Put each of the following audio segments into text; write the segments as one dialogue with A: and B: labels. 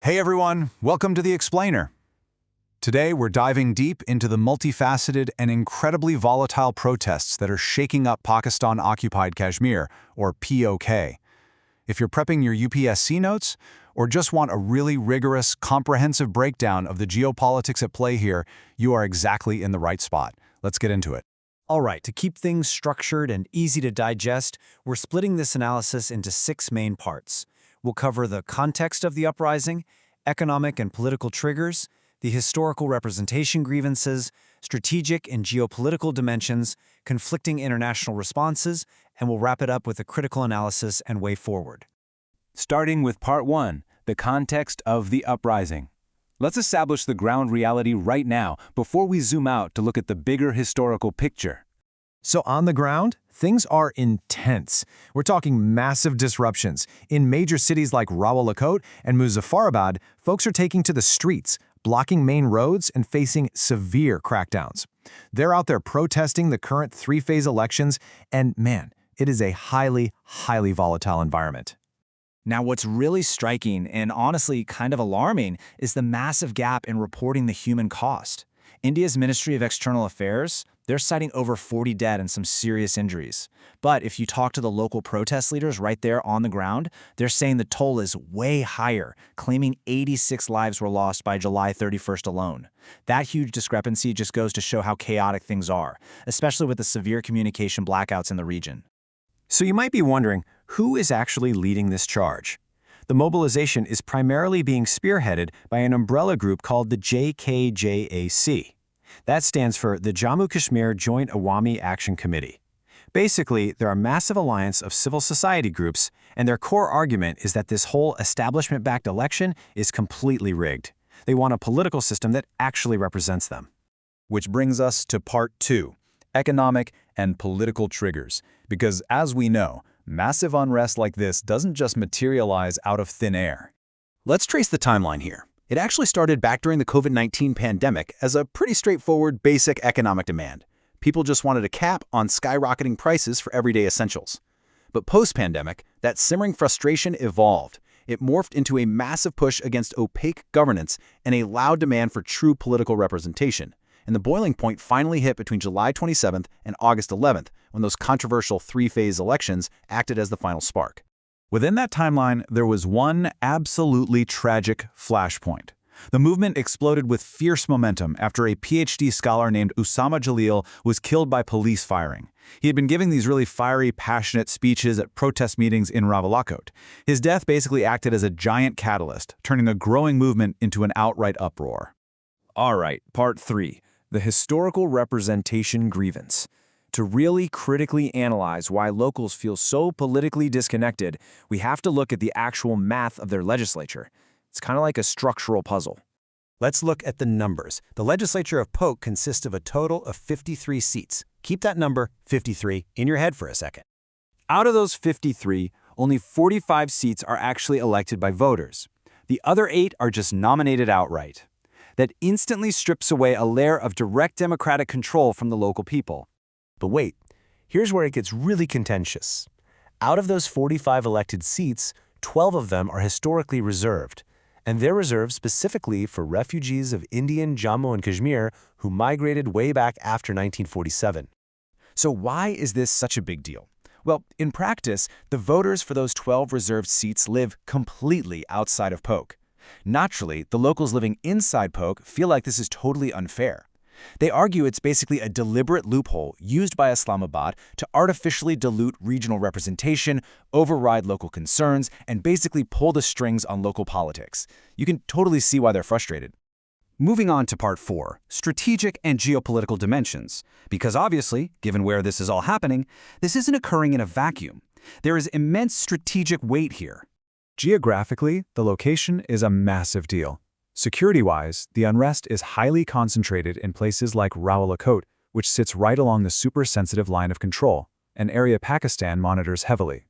A: Hey everyone, welcome to The Explainer. Today we're diving deep into the multifaceted and incredibly volatile protests that are shaking up Pakistan-occupied Kashmir, or POK. If you're prepping your UPSC notes, or just want a really rigorous, comprehensive breakdown of the geopolitics at play here, you are exactly in the right spot. Let's get into it.
B: All right, to keep things structured and easy to digest, we're splitting this analysis into 6 main parts. We'll cover the context of the uprising, economic and political triggers, the historical representation grievances, strategic and geopolitical dimensions, conflicting international responses, and we'll wrap it up with a critical analysis and way forward.
C: Starting with Part 1, the context of the uprising. Let's establish the ground reality right now before we zoom out to look at the bigger historical picture.
D: So on the ground, things are intense. We're talking massive disruptions. In major cities like Rawalakot and Muzaffarabad, folks are taking to the streets, blocking main roads and facing severe crackdowns. They're out there protesting the current 3-phase elections, and man, it is a highly volatile environment.
B: Now, what's really striking and honestly kind of alarming is the massive gap in reporting the human cost. India's Ministry of External Affairs, they're citing over 40 dead and some serious injuries. But if you talk to the local protest leaders right there on the ground, they're saying the toll is way higher, claiming 86 lives were lost by July 31st alone. That huge discrepancy just goes to show how chaotic things are, especially with the severe communication blackouts in the region.
D: So you might be wondering, who is actually leading this charge? The mobilization is primarily being spearheaded by an umbrella group called the JKJAC. That stands for the Jammu Kashmir Joint Awami Action Committee. Basically, they're a massive alliance of civil society groups, and their core argument is that this whole establishment-backed election is completely rigged. They want a political system that actually represents them.
A: Which brings us to Part 2, economic and political triggers. Because as we know, massive unrest like this doesn't just materialize out of thin air.
E: Let's trace the timeline here. It actually started back during the COVID-19 pandemic as a pretty straightforward, basic economic demand. People just wanted a cap on skyrocketing prices for everyday essentials. But post-pandemic, that simmering frustration evolved. It morphed into a massive push against opaque governance and a loud demand for true political representation. And the boiling point finally hit between July 27th and August 11th, when those controversial 3-phase elections acted as the final spark.
A: Within that timeline, there was one absolutely tragic flashpoint. The movement exploded with fierce momentum after a PhD scholar named Usama Jalil was killed by police firing. He had been giving these really fiery, passionate speeches at protest meetings in Rawalakot. His death basically acted as a giant catalyst, turning a growing movement into an outright uproar.
B: All right, Part 3, the historical representation grievance. To really critically analyze why locals feel so politically disconnected, we have to look at the actual math of their legislature. It's kind of like a structural puzzle.
D: Let's look at the numbers. The legislature of POK consists of a total of 53 seats. Keep that number, 53, in your head for a second.
B: Out of those 53, only 45 seats are actually elected by voters. The other 8 are just nominated outright. That instantly strips away a layer of direct democratic control from the local people.
D: But wait, here's where it gets really contentious. Out of those 45 elected seats, 12 of them are historically reserved, and they're reserved specifically for refugees of Indian Jammu and Kashmir who migrated way back after 1947.
B: So why is this such a big deal? Well, in practice, the voters for those 12 reserved seats live completely outside of POK. Naturally, the locals living inside POK feel like this is totally unfair. They argue it's basically a deliberate loophole used by Islamabad to artificially dilute regional representation, override local concerns, and basically pull the strings on local politics. You can totally see why they're frustrated.
A: Moving on to Part 4, strategic and geopolitical dimensions. Because obviously, given where this is all happening, this isn't occurring in a vacuum. There is immense strategic weight here. Geographically, the location is a massive deal. Security-wise, the unrest is highly concentrated in places like Rawalakot, which sits right along the super-sensitive line of control, an area Pakistan monitors heavily.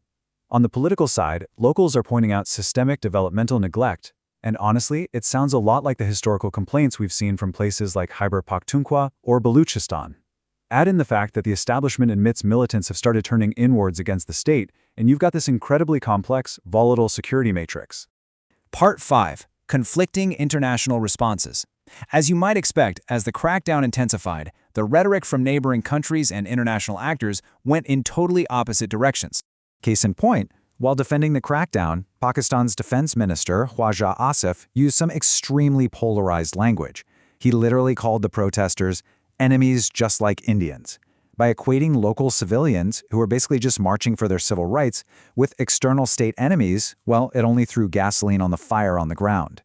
A: On the political side, locals are pointing out systemic developmental neglect, and honestly, it sounds a lot like the historical complaints we've seen from places like Khyber Pakhtunkhwa or Baluchistan. Add in the fact that the establishment and MIT's militants have started turning inwards against the state, and you've got this incredibly complex, volatile security matrix.
B: Part 5. conflicting international responses. As you might expect, as the crackdown intensified, the rhetoric from neighboring countries and international actors went in totally opposite directions.
A: Case in point, while defending the crackdown, Pakistan's defense minister, Khwaja Asif, used some extremely polarized language. He literally called the protesters enemies just like Indians, by equating local civilians, who were basically just marching for their civil rights, with external state enemies. Well, it only threw gasoline on the fire on the ground.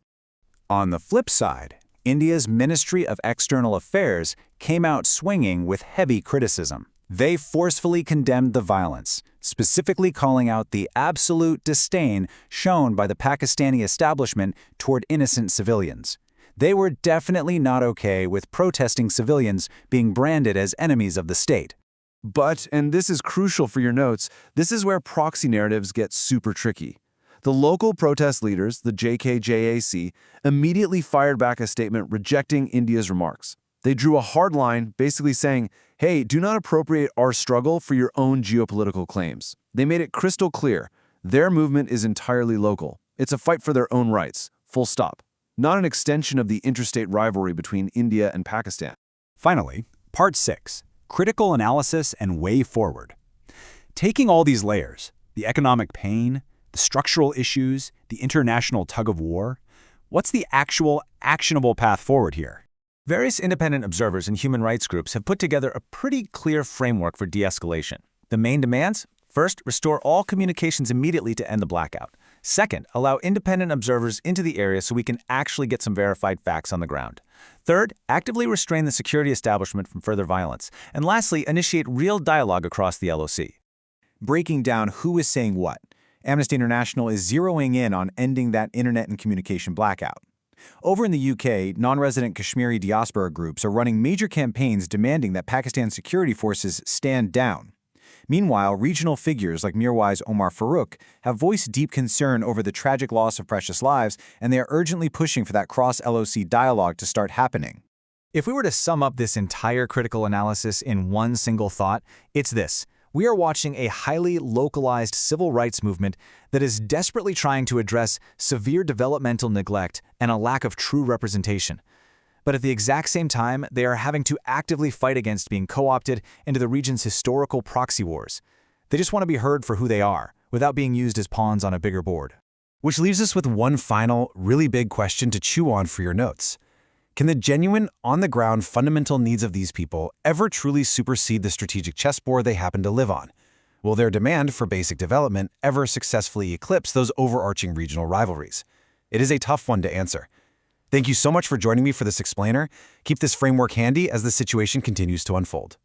B: On the flip side, India's Ministry of External Affairs came out swinging with heavy criticism. They forcefully condemned the violence, specifically calling out the absolute disdain shown by the Pakistani establishment toward innocent civilians. They were definitely not okay with protesting civilians being branded as enemies of the state.
F: But, and this is crucial for your notes, this is where proxy narratives get super tricky. The local protest leaders, the JKJAC, immediately fired back a statement rejecting India's remarks. They drew a hard line, basically saying, hey, do not appropriate our struggle for your own geopolitical claims. They made it crystal clear. Their movement is entirely local. It's a fight for their own rights, full stop. Not an extension of the interstate rivalry between India and Pakistan.
C: Finally, Part 6, Critical Analysis and Way Forward. Taking all these layers, the economic pain, the structural issues, the international tug-of-war, what's the actual actionable path forward here?
B: Various independent observers and human rights groups have put together a pretty clear framework for de-escalation. The main demands? First, restore all communications immediately to end the blackout. Second, allow independent observers into the area so we can actually get some verified facts on the ground. Third, actively restrain the security establishment from further violence. And lastly, initiate real dialogue across the LOC. Breaking down who is saying what, Amnesty International is zeroing in on ending that internet and communication blackout. Over in the UK, non-resident Kashmiri diaspora groups are running major campaigns demanding that Pakistan's security forces stand down. Meanwhile, regional figures like Mirwais Omar Farouk have voiced deep concern over the tragic loss of precious lives, and they are urgently pushing for that cross-LOC dialogue to start happening. If we were to sum up this entire critical analysis in one single thought, it's this. We are watching a highly localized civil rights movement that is desperately trying to address severe developmental neglect and a lack of true representation. But at the exact same time, they are having to actively fight against being co-opted into the region's historical proxy wars. They just want to be heard for who they are, without being used as pawns on a bigger board.
A: Which leaves us with one final, really big question to chew on for your notes. Can the genuine, on-the-ground fundamental needs of these people ever truly supersede the strategic chessboard they happen to live on? Will their demand for basic development ever successfully eclipse those overarching regional rivalries? It is a tough one to answer. Thank you so much for joining me for this explainer. Keep this framework handy as the situation continues to unfold.